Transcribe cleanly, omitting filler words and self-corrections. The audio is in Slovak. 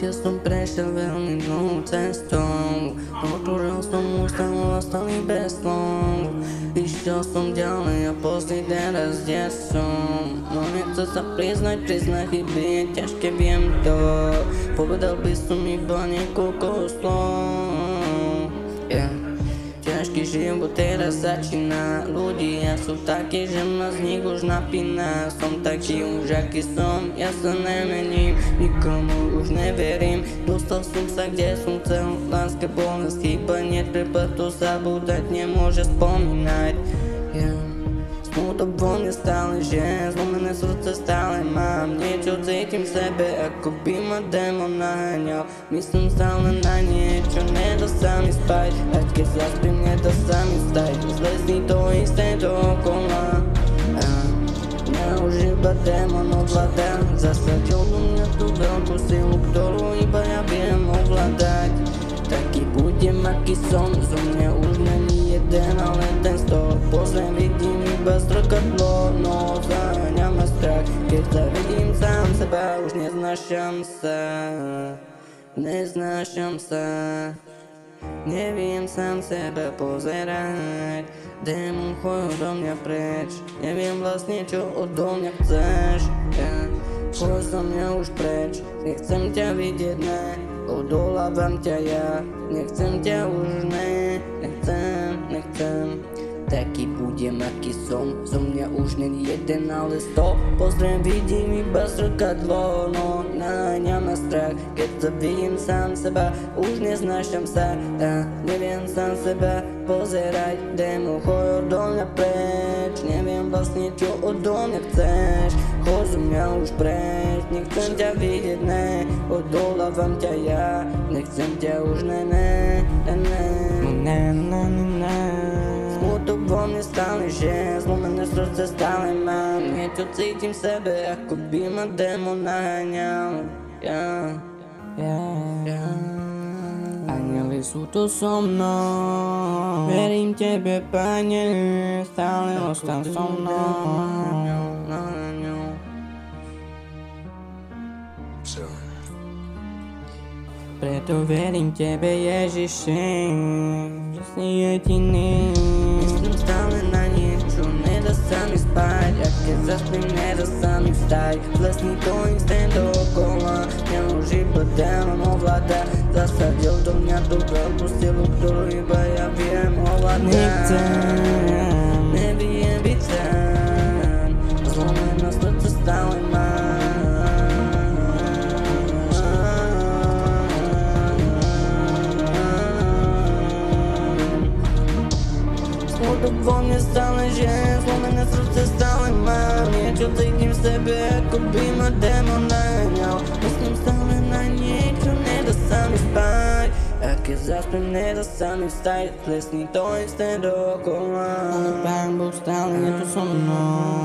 živote som prešiel veľmi dlhú cestou. Otvoril som ústa, ostali bez slov. Išiel som ďalej a pozri teraz, kde som. No nechce sa priznať chyby je ťažké, viem to. Povedal by som iba niekoľko slov. Ťažký život teraz začína. Ľudia sú takí, že ma z nich už napína. Som taký už aký som, ja sa nemením, nikomu už neverím. Dostal som sa kde som chcel, láska, bolesť, chyba, netreba to zabúdať, nemôže spomínať. Smutok vo mne stále žije, zlomené srdce stále mám. Niečo cítim v sebe, ako by ma démon naháňal. Myslím stále na niečo, nedá sa mi spať. Ať keď zaspím, nedá sa mi stať. Zlezní to isté dookola. Mňa už iba démon ovláda. Zasadil do mňa tú veľkú silu, ktorú iba ja viem ovládať. Taký budem, aký som, zo mňa už není jeden, ale ten stop. Pozriem, vidím iba zrkadlo, no zaháňa ma strach. Keď sa vidím sám seba, už neznášam sa. Neviem sám seba pozerať. Démon, choď odo mňa preč. Neviem vlastne, čo odo mňa chceš. Choď zo mňa už preč. Nechcem ťa vidieť, ne. Odolávam ťa ja. Nechcem ťa už, ne. Nechcem. Taký budem, aký som. Zo mňa už není jeden, ale 100. Pozriem, vidím iba zrkadlo, no naháňa ma strach. Keď sa vidím sám seba, už neznášam sa. Neviem sám seba pozerať. Démon, choď odo mňa preč. Neviem vlastne, čo odo mňa chceš. Choď zo mňa už preč. Nechcem ťa vidieť, ne. Odolávam ťa ja. Nechcem ťa už, ne. Smutok vo mne stále žije, zlomené srdce stále mám. Niečo cítim v sebe, ako by ma démon naháňal. Anjeli sú tu so mnou. Verím tebe, Pane, stále ostan so mnou. Preto verím tebe, Ježiši, že si jediný. Myslím stále na niečo, nedá sa mi spať. A keď zaspím, nedá sa mi vstať. Lesní to isté dookola, mňa už iba démon ovláda. Zasadil do mňa tú veľkú silu, ktorú iba ja viem ovládať. Neviem byť sám, zlomené srdce stále mám. Smutok vo mne stále žije, zlomené srdce stále mám. Niečo cítim v sebe, ako by ma démon naháňal. Myslím stále na niečo, nedá sa mi spať. A keď zaspím, nedá sa mi vstať. Lesní to isté dookola, ale Pán Boh stále je tu so mnou.